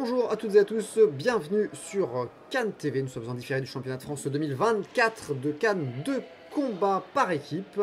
Bonjour à toutes et à tous, bienvenue sur Cannes TV. Nous sommes en différé du championnat de France 2024 de Cannes, 2 combats par équipe.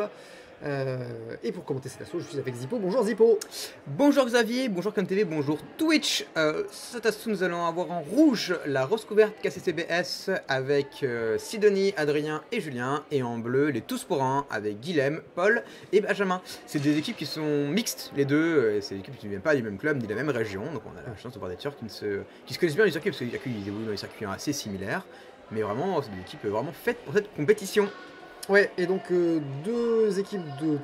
Et pour commenter cet assaut, je suis avec Zippo. Bonjour Zippo. Bonjour Xavier, bonjour Cannes TV, bonjour Twitch. Cet assaut, nous allons avoir en rouge la rose couverte KCCBS avec Sidonie, Adrien et Julien. Et en bleu, les tous pour un avec Guilhem, Paul et Benjamin. C'est des équipes qui sont mixtes, les deux. C'est des équipes qui ne viennent pas du même club ni de la même région. Donc on a la chance de voir des tueurs qui se connaissent bien les circuits, parce qu'ils évoluent dans des circuits assez similaires. Mais vraiment, c'est des équipes vraiment faites pour cette compétition. Ouais, et donc deux équipes de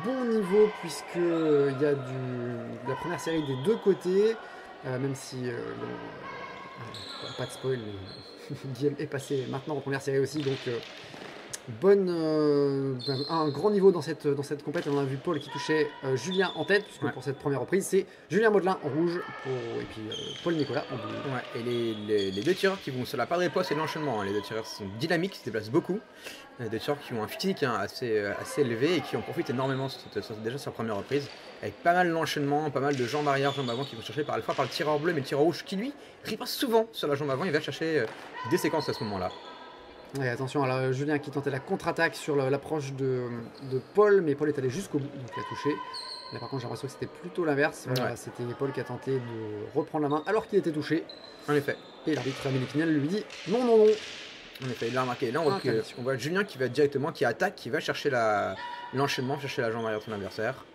bon niveau, puisqu'il y a de la première série des deux côtés, même si, pas de spoil, mais Guillaume est passé maintenant en première série aussi, donc un grand niveau dans cette compétition. On a vu Paul qui touchait Julien en tête, puisque pour cette première reprise, c'est Julien Modelin en rouge, et puis Paul Nicolas en bleu. Ouais, et les deux tireurs qui vont sur la part de riposte et l'enchaînement, les deux tireurs sont dynamiques, se déplacent beaucoup. Des tireurs qui ont un physique assez élevé et qui en profitent énormément déjà sur la première reprise, avec pas mal d'enchaînements, pas mal de jambes arrière, jambes avant qui vont chercher par le tireur bleu, mais le tireur rouge qui lui riposte souvent sur la jambe avant, il va chercher des séquences à ce moment-là. Et attention, alors Julien qui tentait la contre-attaque sur l'approche de Paul, mais Paul est allé jusqu'au bout, donc il a touché. Là par contre j'ai l'impression que c'était plutôt l'inverse, voilà, c'était Paul qui a tenté de reprendre la main alors qu'il était touché. En effet. Et l'arbitre Amélie Clignal lui dit non, non, non. En effet, il l'a remarqué. Là on voit Julien qui va directement, qui attaque, qui va chercher l'enchaînement, chercher la jambe arrière de son adversaire.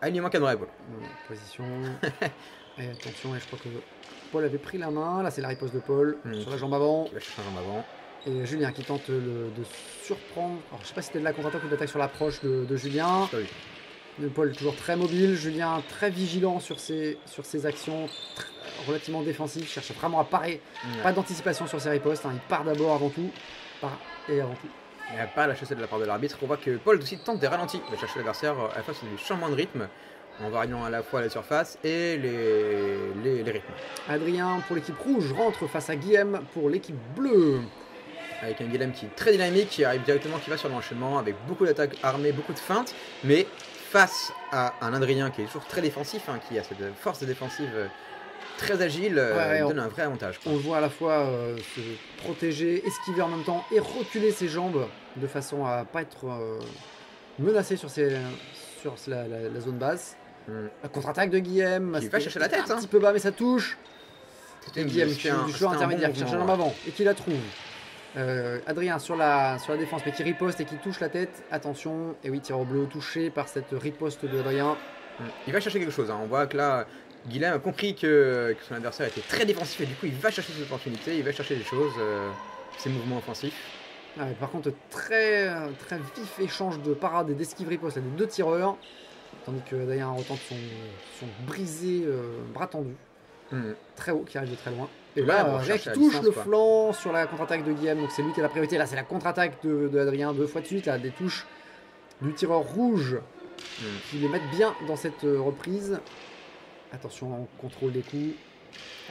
Alignement cadré, Paul. Position. Et attention, et je crois que Paul avait pris la main, là c'est la riposte de Paul sur la jambe avant. Qui va chercher la jambe avant. Et Julien qui tente de surprendre. Alors je sais pas si c'était de la contre-attaque ou de l'attaque sur l'approche de Julien. Paul est toujours très mobile, Julien très vigilant sur ses actions, relativement défensif, cherche vraiment à parer. Pas d'anticipation sur ses ripostes, il part d'abord avant tout. Et avant tout. Il n'y a pas la chassette de la part de l'arbitre. On voit que Paul aussi tente des ralentis. Il va chercher l'adversaire à la fois sur des changements de rythme, en variant à la fois la surface et les rythmes. Adrien pour l'équipe rouge rentre face à Guillhem pour l'équipe bleue. Avec un Guilhem qui est très dynamique, qui arrive directement, qui va sur l'enchaînement, avec beaucoup d'attaques armées, beaucoup de feintes, mais face à un Adrien qui est toujours très défensif, qui a cette force défensive très agile, donne un vrai avantage. On le voit à la fois se protéger, esquiver en même temps et reculer ses jambes de façon à ne pas être menacé sur la zone basse. La contre-attaque de Guillhem, qui va chercher la tête. Un petit peu bas, mais ça touche. Et Guillhem qui fait du choix intermédiaire, qui cherche la jambe avant et qui la trouve. Adrien sur la défense, mais qui riposte et qui touche la tête. Attention, et oui, tir au bleu touché par cette riposte de Adrien. Il va chercher quelque chose. On voit que là, Guilhem a compris que son adversaire était très défensif et du coup, il va chercher ses opportunités, il va chercher des choses, ses mouvements offensifs. Par contre, très vif échange de parade et d'esquive riposte à des deux tireurs, tandis que Adrien retente son brisé bras tendu. Très haut, qui arrive de très loin. Et là, Rek touche le flanc sur la contre-attaque de Guillhem, donc c'est lui qui a la priorité. Là, c'est la contre-attaque de Adrien, 2 fois de suite, là, des touches du tireur rouge qui les mettent bien dans cette reprise. Attention, contrôle des coups.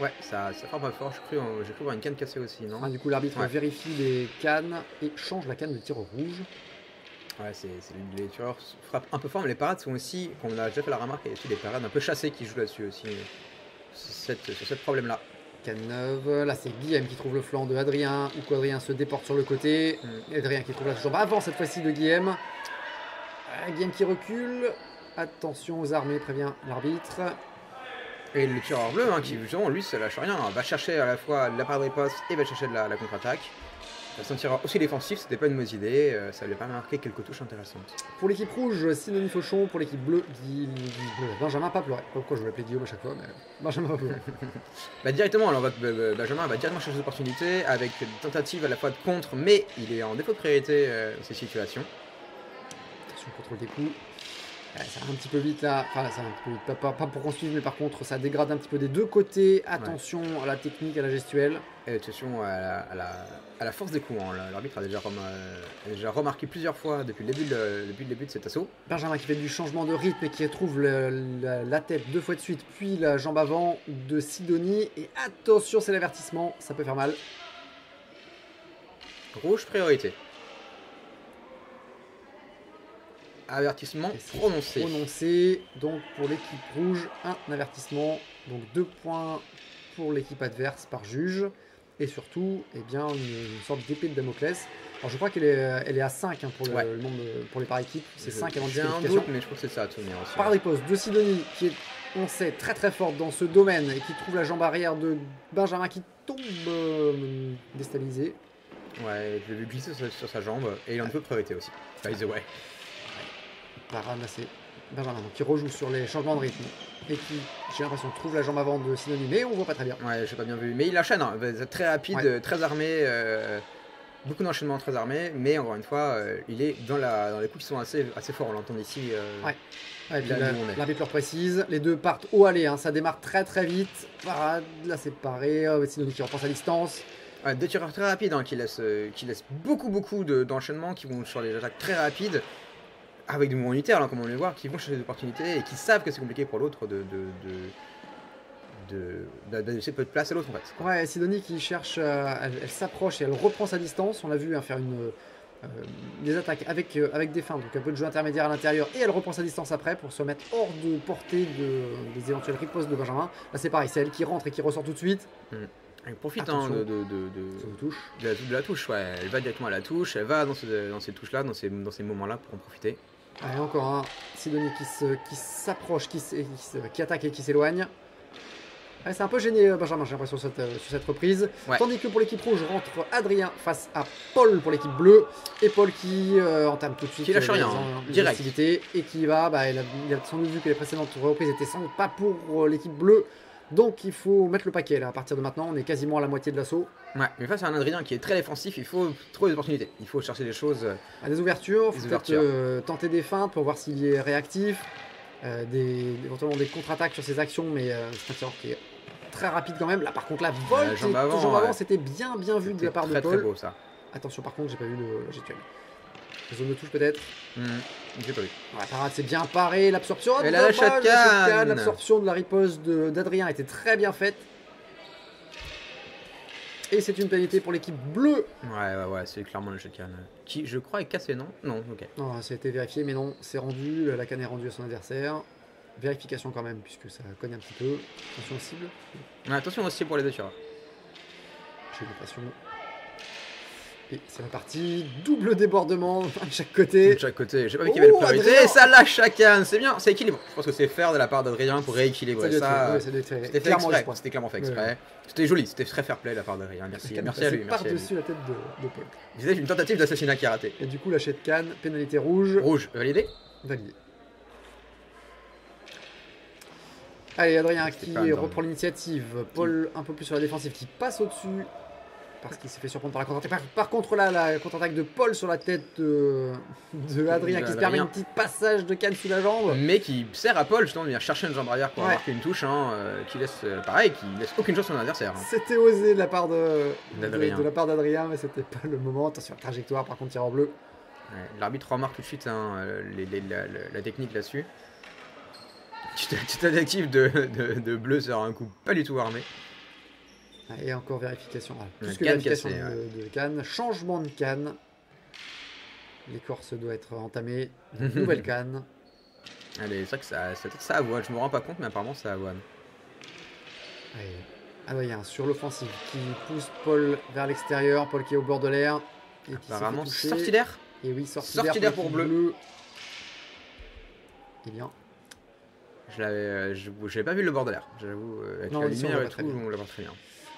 Ouais, ça frappe pas fort. J'ai cru voir une canne cassée aussi, non? Du coup, l'arbitre vérifie les cannes et change la canne de tireur rouge. Ouais, les tireurs frappent un peu fort, mais les parades sont aussi, comme on a déjà fait la remarque, il y a aussi des parades un peu chassées qui jouent là-dessus aussi, sur ce problème-là. Canne neuve, là c'est Guillhem qui trouve le flanc de Adrien, ou qu'Adrien se déporte sur le côté. Adrien qui trouve la jambe avant cette fois-ci de Guillhem. Guillhem qui recule. Attention aux armées, prévient l'arbitre. Et le tireur bleu, qui justement, lui, ça lâche rien, va chercher à la fois la part de riposte et va chercher de la contre-attaque. Son tireur aussi défensif, c'était pas une mauvaise idée, ça lui a pas marqué quelques touches intéressantes. Pour l'équipe rouge, Sidonie Fauchon, pour l'équipe bleue, Benjamin pas pleuré. Pourquoi je l'appelais Guillaume à chaque fois, mais Benjamin pas pleuré. Directement, alors Benjamin va directement chercher des opportunités avec une tentative à la fois de contre, mais il est en défaut de priorité dans ces situations. Attention, contrôle des coups. Ça va un petit peu vite là, enfin ça va un petit peu vite, pas pour qu'on suive, mais par contre ça dégrade un petit peu des deux côtés. Attention à la technique, à la gestuelle. Et attention à la force des coups. L'arbitre a déjà remarqué plusieurs fois depuis le début de cet assaut. Benjamin qui fait du changement de rythme et qui retrouve la tête 2 fois de suite, puis la jambe avant de Sidonie. Et attention, c'est l'avertissement, ça peut faire mal. Rouge priorité. Avertissement prononcé. Prononcé. Donc pour l'équipe rouge, un avertissement. Donc 2 points pour l'équipe adverse par juge. Et surtout, eh bien, une sorte d'épée de Damoclès. Alors je crois qu'elle est à 5 pour le nombre pour les par équipe. C'est 5 avant disqualification. Mais je crois que c'est ça à tenir aussi. Par riposte de Sidonie, qui est, on sait, très très forte dans ce domaine et qui trouve la jambe arrière de Benjamin qui tombe déstabilisé. Ouais, je l'ai vu glisser sur sa jambe et il en peut priorité aussi. By the way. Parade là, c'est Benjamin donc, qui rejoue sur les changements de rythme et qui, j'ai l'impression, trouve la jambe avant de Sidonie, mais on voit pas très bien. Ouais, j'ai pas bien vu. Mais il enchaîne, hein. Très rapide, très armé. Beaucoup d'enchaînements très armés, mais encore une fois, il est dans les coups qui sont assez forts. On l'entend ici. Ouais, puis l'arbitre précise, les deux partent au aller, hein, ça démarre très très vite. Parade, là c'est pareil, Sidonie qui reprend sa distance. Ouais, deux tireurs très rapides hein, qui laissent beaucoup d'enchaînements, qui vont sur des attaques très rapides, avec des mouvements unitaires, là, comme on le voit, qui vont chercher des opportunités et qui savent que c'est compliqué pour l'autre de laisser peu de place à l'autre en fait. Ouais, Sidonie qui cherche, elle s'approche et elle reprend sa distance. On l'a vu hein, faire des attaques avec des feintes, donc un peu de jeu intermédiaire à l'intérieur, et elle reprend sa distance après pour se mettre hors de portée des éventuelles ripostes de Benjamin. Là c'est pareil, c'est elle qui rentre et qui ressort tout de suite. Elle profite hein, de la touche, ouais. Elle va directement à la touche, elle va dans ces touches-là, dans ces moments-là pour en profiter. Ouais, encore un Sidonie qui s'approche, qui attaque et qui s'éloigne. Ouais, c'est un peu gêné Benjamin, j'ai l'impression, sur cette reprise. Ouais. Tandis que pour l'équipe rouge, rentre Adrien face à Paul pour l'équipe bleue. Et Paul qui entame tout de suite qui lâche rien, direct. Et qui va, il a sans doute vu que les précédentes reprises étaient sans doute pas pour l'équipe bleue. Donc il faut mettre le paquet là, à partir de maintenant, on est quasiment à la moitié de l'assaut. Ouais, mais face à un Adrien qui est très défensif, il faut trouver des opportunités. Il faut chercher des choses. À des ouvertures, il faut peut-être tenter des feintes pour voir s'il est réactif. Éventuellement des contre-attaques sur ses actions, mais c'est un tireur qui est très rapide quand même. Là par contre la volte jambe avant, c'était bien vu de la part de Paul. Très beau ça. Attention par contre, j'ai pas vu le gestuel. Zone de touche peut-être. J'ai pas vu. Ouais, parade, c'est bien paré, l'absorption. Et la shotgun. L'absorption de la riposte d'Adrien était très bien faite. Et c'est une pénalité pour l'équipe bleue. Ouais, c'est clairement le shotgun. Qui, je crois, est cassé, non? Non, ok. Non, ça a été vérifié, mais non, c'est rendu. La canne est rendue à son adversaire. Vérification quand même, puisque ça cogne un petit peu. Attention aux cibles. Ouais, attention aussi pour les deux tireurs. J'ai des passions. Et c'est reparti, double débordement de chaque côté. De chaque côté, j'ai pas vu qu'il y avait le priorité. Et ça lâche chacun, c'est bien, c'est équilibré. Je pense que c'est fair de la part d'Adrien pour rééquilibrer ça. C'était fait exprès. C'était clairement fait exprès. C'était joli, c'était très fair play de la part d'Adrien. Merci à lui. Par-dessus la tête de Paul. C'était une tentative d'assassinat qui a raté. Et du coup, lâcher de canne, pénalité rouge. Rouge, validé. Validé. Allez, Adrien qui reprend l'initiative. Paul un peu plus sur la défensive qui passe au-dessus. Parce qu'il s'est fait surprendre par la contre-attaque. Par contre, là, la contre-attaque de Paul sur la tête de Adrien qui se permet un petit passage de canne sous la jambe. Mais qui sert à Paul justement de venir chercher une jambe arrière pour marquer une touche, qui laisse aucune chance à son adversaire. C'était osé de la part d'Adrien, mais c'était pas le moment. Attention, la trajectoire, par contre, tir en bleu. Ouais, l'arbitre remarque tout de suite la technique là-dessus. Petite tentative de bleu sur un coup pas du tout armé. Et encore vérification. Plus que vérification de canne. Changement de canne. L'écorce doit être entamée. Nouvelle canne. Allez, c'est vrai que ça avoine. Je me rends pas compte, mais apparemment ça avoine. Adrien sur l'offensive qui pousse Paul vers l'extérieur. Paul qui est au bord de l'air. Apparemment sortie d'air. Et oui, sortie d'air pour bleu. Eh bien. Je n'avais pas vu le bord de l'air. J'avoue, avec la lumière et tout, on l'a pas très bien.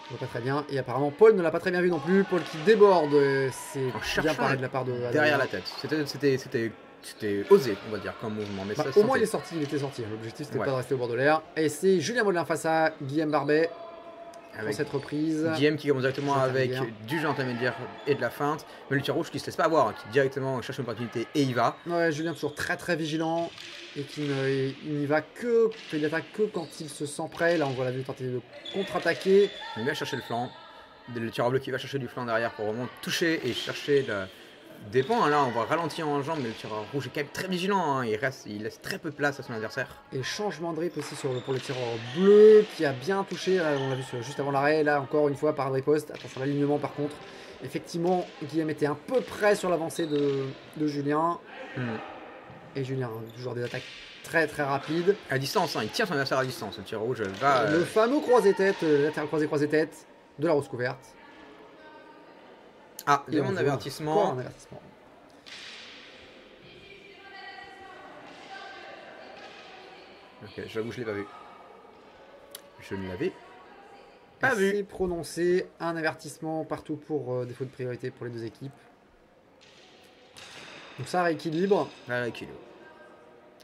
On voit pas très bien. Et apparemment, Paul ne l'a pas très bien vu non plus. Paul qui déborde. C'est bien paré de la part de Adrien. Derrière la tête. C'était osé, on va dire, comme mouvement. Mais au moins, il était sorti. L'objectif, c'était pas de rester au bord de l'air. Et c'est Julien Modelin face à Guillaume Barbet. Pour cette reprise. Guillaume qui commence directement avec du jeu intermédiaire et de la feinte. Mais le tir rouge qui se laisse pas avoir, qui directement cherche une opportunité et il va. Ouais, Julien toujours très très vigilant. Et qui n'y va que, il attaque que quand il se sent prêt. Là, on voit la vue tenter de contre-attaquer. Il va chercher le flanc. Le tireur bleu qui va chercher du flanc derrière pour vraiment toucher et chercher dépend. Là, on va ralentir en jambe, mais le tireur rouge est quand même très vigilant. Il laisse très peu de place à son adversaire. Et changement de grip aussi pour le tireur bleu qui a bien touché. Là, on l'a vu juste avant l'arrêt. Là, encore une fois, par riposte. Attention à l'alignement par contre. Effectivement, Guillaume était un peu près sur l'avancée de Julien. Et Julien, toujours des attaques très très rapides. À distance, hein, il tire son adversaire à distance. Le tir rouge va. Le fameux croisé-tête, latéral croisé-tête de la rose couverte. Ah, demande d'avertissement. Un avertissement. Ok, j'avoue, je l'ai pas vu. Je ne l'avais pas vu. C'est prononcé, un avertissement partout pour défaut de priorité pour les deux équipes. Donc ça rééquilibre. Rééquilibre.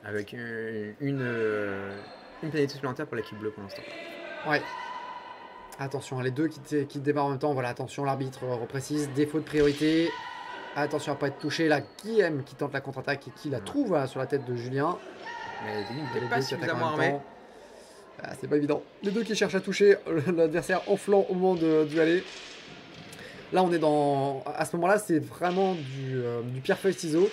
Avec une pénalité supplémentaire pour l'équipe bleue pour l'instant. Ouais. Attention, les deux qui démarrent en même temps. Voilà, attention, l'arbitre reprécise. Défaut de priorité. Attention à ne pas être touché. Là, Guillaume qui tente la contre-attaque et qui la trouve voilà, sur la tête de Julien. Mais il n'est pas suffisamment armé. Ah, c'est pas évident. Les deux qui cherchent à toucher l'adversaire en flanc au moment du aller. Là, on est dans. À ce moment-là, c'est vraiment du pierre-feuille-ciseau.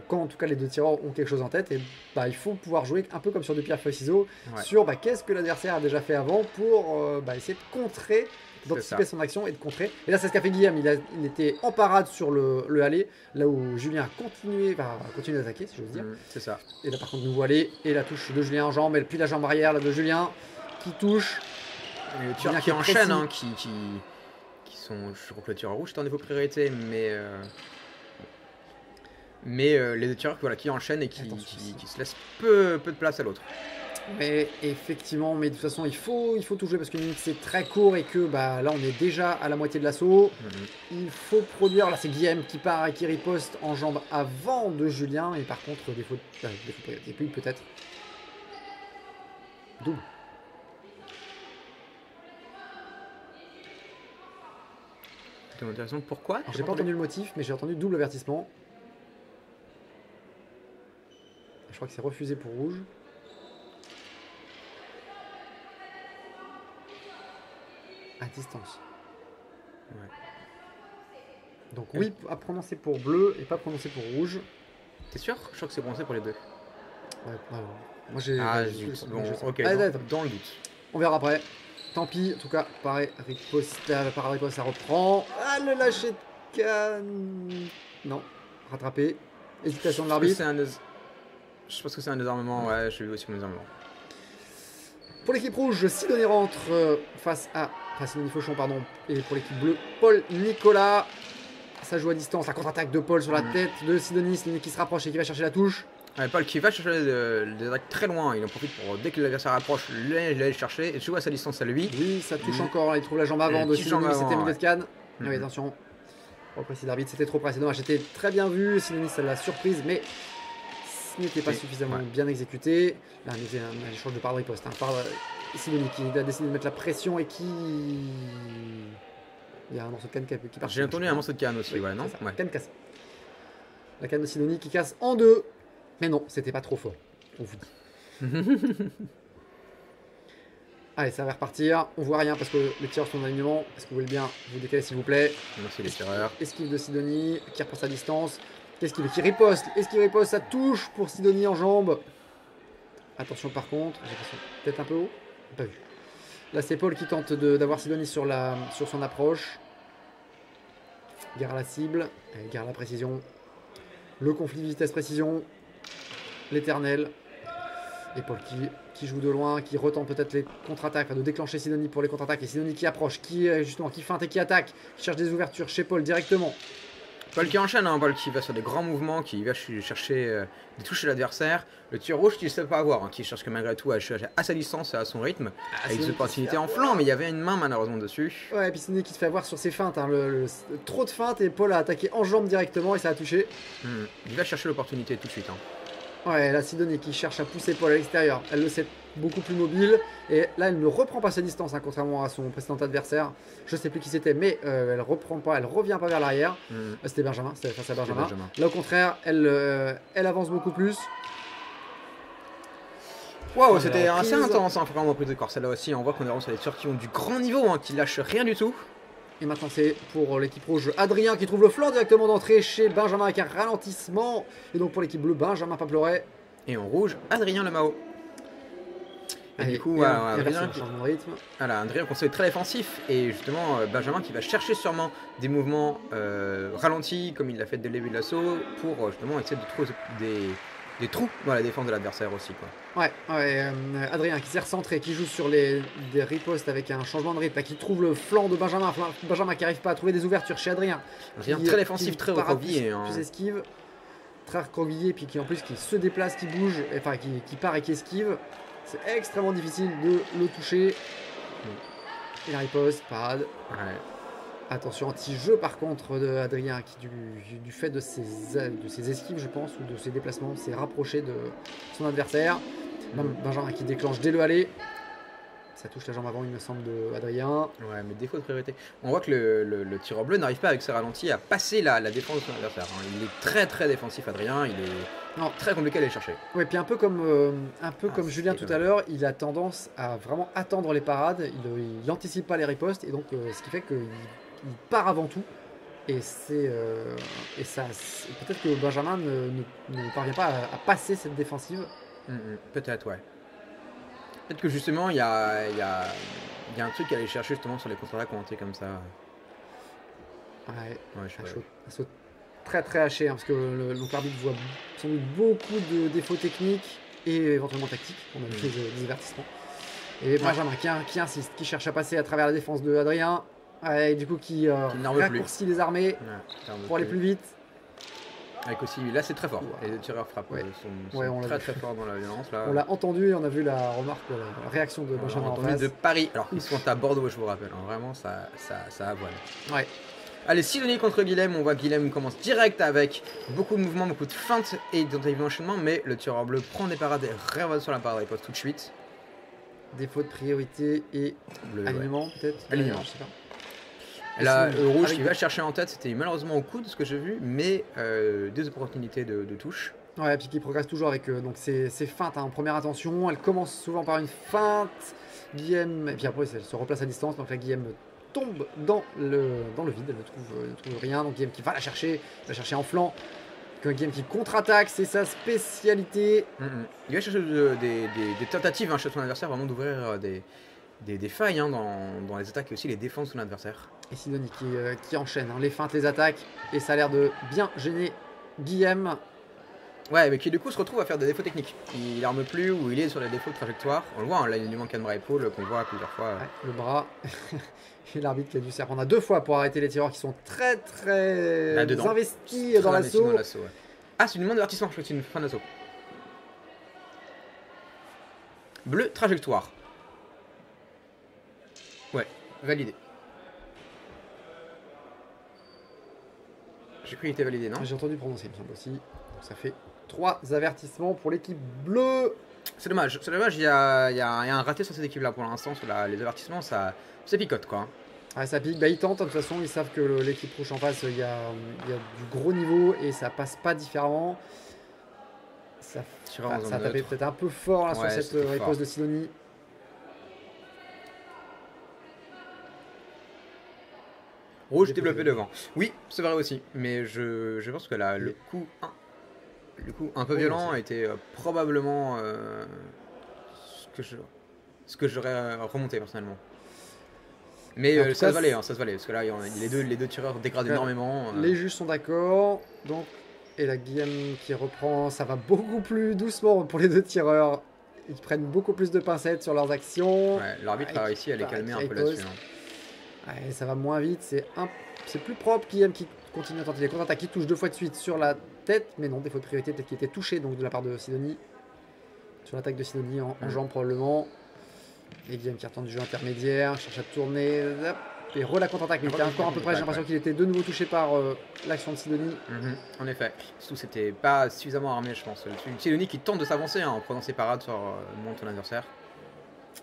Quand en tout cas les deux tireurs ont quelque chose en tête, et il faut pouvoir jouer un peu comme sur du pierre-feuille-ciseau sur qu'est-ce que l'adversaire a déjà fait avant pour essayer de contrer, d'anticiper son action et de contrer. Et là, c'est ce qu'a fait Guillaume. Il était en parade sur le aller, là où Julien a continué d'attaquer, si j'ose dire. C'est ça. Et là, par contre, nouveau aller et la touche de Julien en jambe, et puis la jambe arrière là, de Julien qui touche. Et le tir qui enchaîne, hein, qui sont. Je crois que le tireur rouge est en défaut de priorité, mais les deux tireurs qui enchaînent et qui se laissent peu de place à l'autre. Mais effectivement, mais de toute façon, il faut tout jouer parce qu'une minute c'est très court et que là on est déjà à la moitié de l'assaut. Il faut produire. Là, c'est Guillaume qui part et qui riposte en jambe avant de Julien. Et par contre, défaut de priorité. Et puis peut-être double. C'est intéressant. Pourquoi? J'ai pas entendu le motif, mais j'ai entendu double avertissement. Je crois que c'est refusé pour rouge. À distance. Ouais. Donc oui, à prononcer pour bleu et pas prononcer pour rouge. T'es sûr? Je crois que c'est prononcé pour les deux. Ouais. Moi j'ai. Bon, ok. Dans le doute. On verra après. Tant pis, en tout cas, pareil, riposte, ça reprend. Ah, le lâcher de canne. Non, rattrapé. Hésitation de l'arbitre. Je pense que c'est un désarmement. Ouais, j'ai vu aussi mon désarmement. Pour l'équipe rouge, Sidonie rentre face à Sidonie Fauchon, pardon. Et pour l'équipe bleue, Paul Nicolas. Ça joue à distance. La contre-attaque de Paul sur la tête de Sidonie. Sidonie qui se rapproche et qui va chercher la touche. Ouais, Paul qui va chercher des attaques très loin. Il en profite pour, dès que l'adversaire approche, l'aller chercher et joue à sa distance à lui. Oui, ça touche encore. Là, il trouve la jambe avant de Sidonie. C'était milieu de canne. Oui, attention. Trop précis d'arbitre. C'était trop précis. Dommage. C'était très bien vu. Sidonie, ça l'a surprise, mais ce n'était pas suffisamment bien exécuté. Là, on a un échange de part de riposte. Sidonie qui a décidé de mettre la pression et qui. Il y a un morceau de canne qui part. J'ai entendu un morceau de canne aussi, oui, ouais, non ouais. Canne cassée. La canne de Sidonie qui casse en deux. Mais non, c'était pas trop fort, on vous dit. Allez, ça va repartir. On voit rien parce que les tireurs sont en alignement. Est-ce que vous voulez bien vous décaler, s'il vous plaît? Merci les tireurs. Esquive de Sidonie qui reprend sa distance. Qu'est-ce qui riposte? Esquive riposte, ça touche pour Sidonie en jambe. Attention par contre, j'ai l'impression peut-être un peu haut. Pas vu. Là, c'est Paul qui tente d'avoir Sidonie sur son approche. Gare à la cible, gare à la précision. Le conflit vitesse-précision. L'éternel. Et Paul qui joue de loin, qui retente peut-être les contre-attaques, de déclencher Sidonie pour les contre-attaques. Et Sidonie qui approche, qui feinte et qui attaque, qui cherche des ouvertures chez Paul directement. Paul qui enchaîne, hein, Paul qui va sur des grands mouvements, qui va chercher des touches chez l'adversaire. Le tir rouge qu'il ne sait pas avoir, hein, qui cherche que malgré tout à sa distance et à son rythme, avec des opportunités en flanc, mais il y avait une main malheureusement dessus. Ouais, et puis Sidonie qui se fait avoir sur ses feintes, hein, trop de feintes et Paul a attaqué en jambe directement et ça a touché. Il va chercher l'opportunité tout de suite. Hein. Ouais, la Sidonie qui cherche à pousser Paul à l'extérieur, elle le sait beaucoup plus mobile et là elle ne reprend pas sa distance, hein, contrairement à son précédent adversaire. Je sais plus qui c'était, mais elle reprend pas, elle revient pas vers l'arrière. C'était Benjamin, c'était face à Benjamin. Là au contraire, elle avance beaucoup plus. Waouh, c'était assez intense, hein, vraiment prise de corps. Celle-là aussi, on voit qu'on est vraiment sur des tireurs qui ont du grand niveau, hein, qui lâchent rien du tout. Et maintenant c'est pour l'équipe rouge Adrien qui trouve le flanc directement d'entrée chez Benjamin avec un ralentissement. Et donc pour l'équipe bleue, Benjamin Paploret. Et en rouge, Adrien Lemao. Et du coup, Adrien conseil très défensif. Et justement, Benjamin qui va chercher sûrement des mouvements ralentis, comme il l'a fait dès le début de l'assaut, pour justement essayer de trouver des trous dans la défense de l'adversaire aussi, quoi. Ouais, Adrien qui s'est recentré, qui joue sur des ripostes avec un changement de rythme, qui trouve le flanc de Benjamin. Benjamin qui n'arrive pas à trouver des ouvertures chez Adrien. Adrien très défensif, très recroquevillé. Plus esquive, très recroquevillé, puis qui en plus qui se déplace, qui bouge, enfin qui part et qui esquive. C'est extrêmement difficile de le toucher. Et la riposte, parade. Ouais. Attention, anti-jeu par contre de Adrien qui du fait de ses esquives, je pense, ou de ses déplacements, s'est rapproché de son adversaire. Benjamin qui déclenche dès le aller. Ça touche la jambe avant, il me semble, de Adrien. Ouais, mais défaut de priorité. On voit que le tireur bleu n'arrive pas avec ses ralentis à passer la défense de son adversaire. Il est très très défensif, Adrien. Il est très compliqué à aller chercher. Ouais, puis un peu comme Julien tout à l'heure, il a tendance à vraiment attendre les parades. Il n'anticipe pas les ripostes, et donc ce qui fait qu'il part avant tout. Et ça, peut-être que Benjamin ne parvient pas à passer cette défensive. Peut-être, ouais. Peut-être que justement, il y a un truc à aller chercher justement sur les contre-attaques ou un truc comme ça. Ouais, un saut très très haché, hein, parce que l'arbitre voit sans doute beaucoup de défauts techniques et éventuellement tactiques. On a vu des avertissements. Et Benjamin qui insiste, qui cherche à passer à travers la défense de Adrien. Et du coup qui raccourcit les armées pour aller plus vite. Avec aussi, là c'est très fort, les tireurs frappent sont très très forts dans la violence. Là. On l'a entendu et on a vu la remarque, la réaction de Benjamin en face. De Paris, alors ils sont à Bordeaux je vous rappelle, hein. Vraiment ça avoine. Ouais. Allez, Sidonie contre Guilhem, on voit que Guilhem commence direct avec beaucoup de mouvements, beaucoup de feintes et tentatives d'enchaînement, mais le tireur bleu prend des parades et révèle sur la parade, il pose tout de suite. Défaut de priorité et alignement peut-être. Alignement, je sais pas. Là, le rouge qui va chercher en tête, c'était malheureusement au coude, ce que j'ai vu, mais des opportunités de touche. Ouais, et puis qui progresse toujours avec donc ses feintes, hein, en première attention. Elle commence souvent par une feinte. Guilhem, et puis après elle se replace à distance, donc la Guilhem tombe dans le vide, elle ne trouve rien. Donc Guilhem qui va la chercher en flanc. Guilhem qui contre-attaque, c'est sa spécialité. Il va chercher des tentatives chez son adversaire, vraiment d'ouvrir des failles dans les attaques et aussi les défenses de son adversaire. Et Sidonie qui enchaîne les feintes, les attaques, et ça a l'air de bien gêner Guilhem. Ouais, mais qui du coup se retrouve à faire des défauts techniques. Il arme plus ou il est sur les défauts de trajectoire. On le voit, hein, là il lui manque un bras épaule qu'on voit plusieurs fois. Ouais, le bras. Et l'arbitre qui a dû s'y reprendre à 2 fois pour arrêter les tireurs qui sont très très investis dans l'assaut. Ouais. Ah, c'est une demande d'avertissement, je crois que c'est une fin d'assaut. Bleu, trajectoire. Ouais, validé. J'ai cru qu'il était validé, non? J'ai entendu prononcer, il me semble aussi. Donc ça fait 3 avertissements pour l'équipe bleue. C'est dommage, il y a un raté sur cette équipe-là pour l'instant. Sur les avertissements, ça picote quoi. Ouais, ça pique, ils tentent, de toute façon, ils savent que l'équipe rouge en face, il y a du gros niveau et ça passe pas différemment. Ça a tapé peut-être un peu fort là, sur cette riposte de Sidonie. Rouge développé devant. Oui, c'est vrai aussi. Mais je pense que là, le coup un peu violent a été probablement ce que j'aurais remonté personnellement. Mais ça se valait, parce que là, les deux tireurs dégradent énormément. Les juges sont d'accord, donc, et la Guilhem qui reprend, ça va beaucoup plus doucement pour les deux tireurs. Ils prennent beaucoup plus de pincettes sur leurs actions. Ouais, l'arbitre a réussi à les calmer un peu là-dessus. Ouais, ça va moins vite, c'est plus propre. Guilhem qui continue à tenter les contre-attaques, qui touche 2 fois de suite sur la tête, mais non, défaut de priorité, peut-être qu'il était touché donc de la part de Sidonie. Sur l'attaque de Sidonie en jambe probablement. Et Guilhem qui retente du jeu intermédiaire, cherche à tourner, et la contre-attaque, mais il était encore un peu près, j'ai l'impression qu'il était de nouveau touché par l'action de Sidonie. En effet, surtout c'était pas suffisamment armé je pense. Sidonie qui tente de s'avancer en prenant ses parades sur le monde de son adversaire.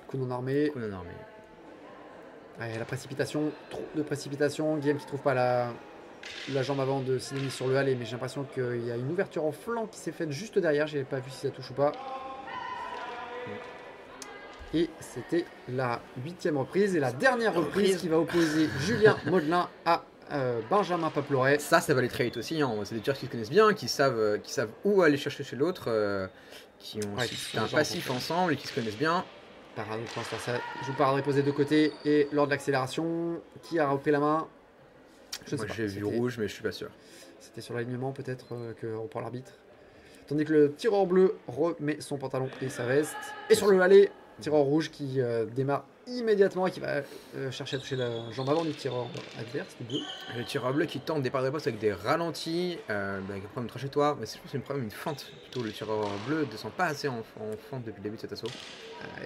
Coup non armé. Ouais, la précipitation, trop de précipitation. Guilhem qui trouve pas la jambe avant de Sidonie sur le aller, mais j'ai l'impression qu'il y a une ouverture en flanc qui s'est faite juste derrière. J'ai pas vu si ça touche ou pas. Et c'était la 8e reprise et la dernière reprise qui va opposer Julien Modelin à Benjamin Paploret. Ça va aller très vite aussi. Hein. C'est des tireurs qui se connaissent bien, qui savent où aller chercher chez l'autre, qui ont un passif ensemble et qui se connaissent bien. Parade, pour l'instant, ça joue parade reposée de côté. Et lors de l'accélération, qui a repris la main? Je ne sais pas. J'ai vu rouge, mais je suis pas sûr. C'était sur l'alignement peut-être que reprend l'arbitre. Tandis que le tireur bleu remet son pantalon et sa veste. Et sur le aller, tireur rouge qui démarre immédiatement et qui va chercher à toucher la jambe avant du tireur adverse, du bleu. Le tireur bleu qui tente des parades de poste avec des ralentis, avec un problème de trajectoire, mais je pense que c'est une fente plutôt. Le tireur bleu ne descend pas assez en fente depuis le début de cet assaut.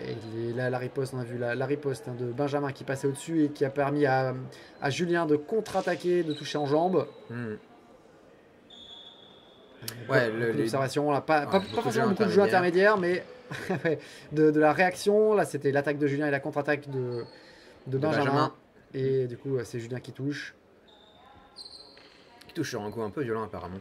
Et là, la riposte, on a vu la riposte de Benjamin qui passait au-dessus et qui a permis à Julien de contre-attaquer, de toucher en jambe. Ouais, l'observation, là, pas forcément beaucoup de jeux intermédiaires, mais de la réaction. Là, c'était l'attaque de Julien et la contre-attaque de Benjamin. Et du coup, c'est Julien qui touche. Qui touche sur un coup un peu violent, apparemment,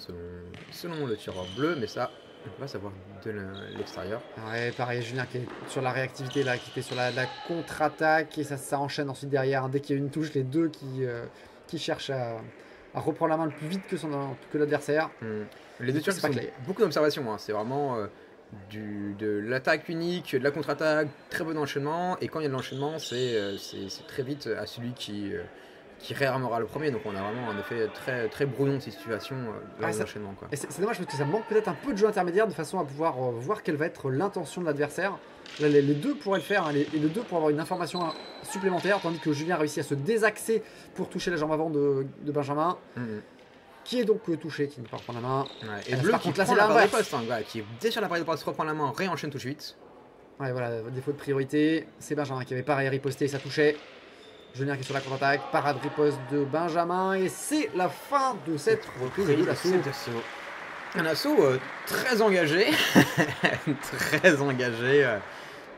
selon le tireur bleu, mais ça, on va savoir de l'extérieur. Ouais, pareil, Julien qui est sur la réactivité, là, qui était sur la contre-attaque, et ça enchaîne ensuite derrière. Dès qu'il y a une touche, les deux qui cherchent à reprendre la main le plus vite que l'adversaire. Les deux tireurs, c'est beaucoup d'observations. Hein. C'est vraiment de l'attaque unique, de la contre-attaque, très bon enchaînement. Et quand il y a de l'enchaînement, c'est très vite à celui qui réarmera le premier. Donc on a vraiment un effet très, très brouillon de ces situations lors de l'enchaînement. Et c'est dommage parce que ça manque peut-être un peu de jeu intermédiaire de façon à pouvoir voir quelle va être l'intention de l'adversaire. Là, les deux pourraient le faire, hein, et les deux pourraient avoir une information supplémentaire, tandis que Julien a réussi à se désaxer pour toucher la jambe avant de Benjamin. Qui est donc touché, qui ne part pas la main. Et bleu qui prend l'appareil de poste, qui est déjà sur l'appareil de poste, reprend la main, réenchaîne tout de suite. Ouais, voilà, défaut de priorité. C'est Benjamin qui avait pareil riposté, ça touchait. Julien qui est sur la contre-attaque, parade riposte de Benjamin, et c'est la fin de cette reprise de l'assaut. Un assaut très engagé, très engagé,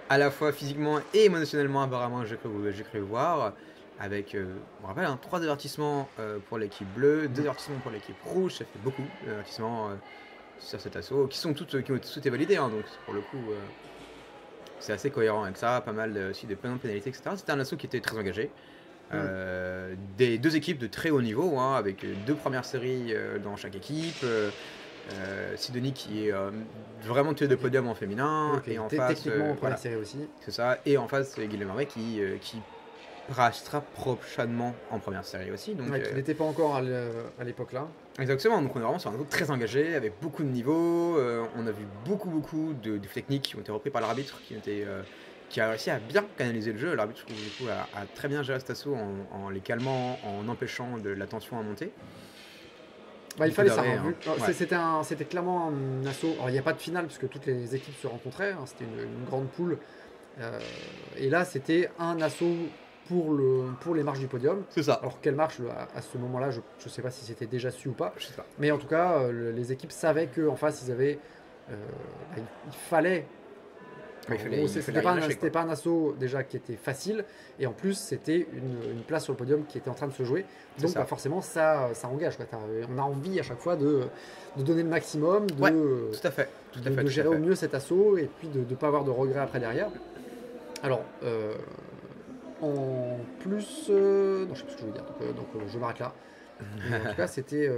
à la fois physiquement et émotionnellement, apparemment, j'ai cru voir. Avec, on rappelle, 3 avertissements pour l'équipe bleue, 2 avertissements pour l'équipe rouge, ça fait beaucoup d'avertissements sur cet assaut, qui ont tous été validés, hein, donc pour le coup, c'est assez cohérent avec ça, pas mal aussi de pénalités, etc. C'était un assaut qui était très engagé, des deux équipes de très haut niveau, hein, avec 2 premières séries dans chaque équipe, Sidonie qui est vraiment tué de podium en féminin, et en face, techniquement en première série aussi. C'est ça, et en face, Guillaume Marais qui restera prochainement en première série aussi. Donc, qui n'était pas encore à l'époque là. Exactement, donc on est vraiment sur un groupe très engagé, avec beaucoup de niveaux. On a vu beaucoup de techniques qui ont été repris par l'arbitre, qui a réussi à bien canaliser le jeu. L'arbitre, du coup, a très bien géré cet assaut en les calmant, en empêchant la tension à monter. Il fallait ça. C'était clairement un assaut. Alors il n'y a pas de finale puisque toutes les équipes se rencontraient, hein, c'était une grande poule. Et là c'était un assaut pour les marches du podium. C'est ça. Alors quelle marche à ce moment-là, je ne sais pas si c'était déjà su ou pas. Je sais pas. Mais en tout cas, les équipes savaient qu'en face, ils avaient, il fallait. C'était pas un assaut déjà qui était facile, et en plus c'était une place sur le podium qui était en train de se jouer. Donc forcément ça engage. On a envie à chaque fois de donner le maximum, de gérer au mieux cet assaut, et puis de ne pas avoir de regrets après derrière. Alors en plus, non, je sais pas ce que je veux dire, donc je m'arrête là. En tout cas, c'était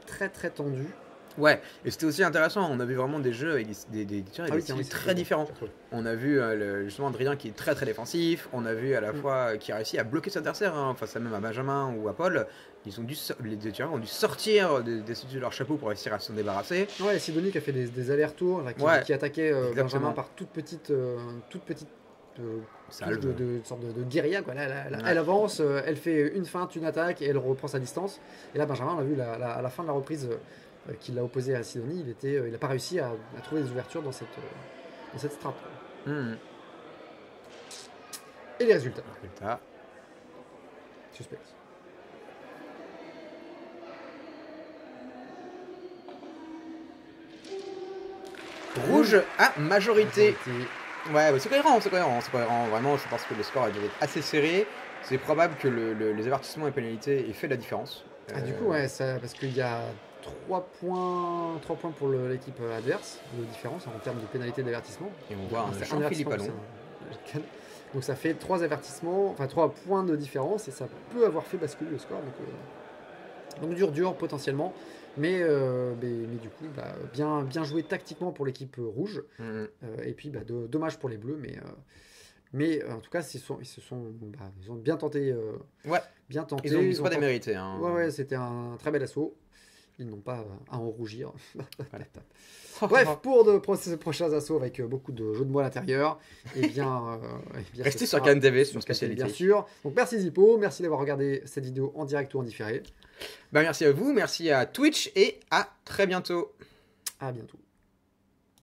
très très tendu. Ouais, et c'était aussi intéressant. On a vu vraiment des jeux avec des styles très différents. On a vu justement Adrien qui est très très défensif. On a vu à la fois qui a réussi à bloquer ses adversaires, hein, face à même à Benjamin ou à Paul. Les deux tireurs ont dû sortir de leur chapeau pour réussir à s'en débarrasser. Ouais, Sidonie qui a fait des allers-retours, qui attaquait Benjamin par toute petite sorte de guérilla, quoi. Elle avance, elle fait une feinte, une attaque et elle reprend sa distance. Et là Benjamin, on a vu à la fin de la reprise qu'il l'a opposé à Sidonie, il n'a pas réussi à trouver des ouvertures dans cette strate. Et les résultats. Suspense. Rouge à majorité. Ouais, c'est cohérent. Vraiment, je pense que le score a dû être assez serré. C'est probable que les avertissements et pénalités aient fait la différence. Du coup, ouais, parce qu'il y a 3 points pour l'équipe adverse de différence en termes de pénalité d'avertissement. Et on voit un Jean-Philippe Allon. Donc ça fait 3 points de différence, et ça peut avoir fait basculer le score. Donc dur potentiellement. Mais du coup, bien joué tactiquement pour l'équipe rouge. Et puis dommage pour les bleus, Mais en tout cas, ils ont bien tenté. Ouais. Bien tenté. Ils ont pas démérité. Hein. Ouais, c'était un très bel assaut. Ils n'ont pas à en rougir. Bref, pour ces prochains assauts avec beaucoup de jeux de mots à l'intérieur, restez sur KNTV, sur spécialité. Bien sûr. Donc merci Zippo, merci d'avoir regardé cette vidéo en direct ou en différé. Merci à vous, merci à Twitch et à très bientôt. À bientôt.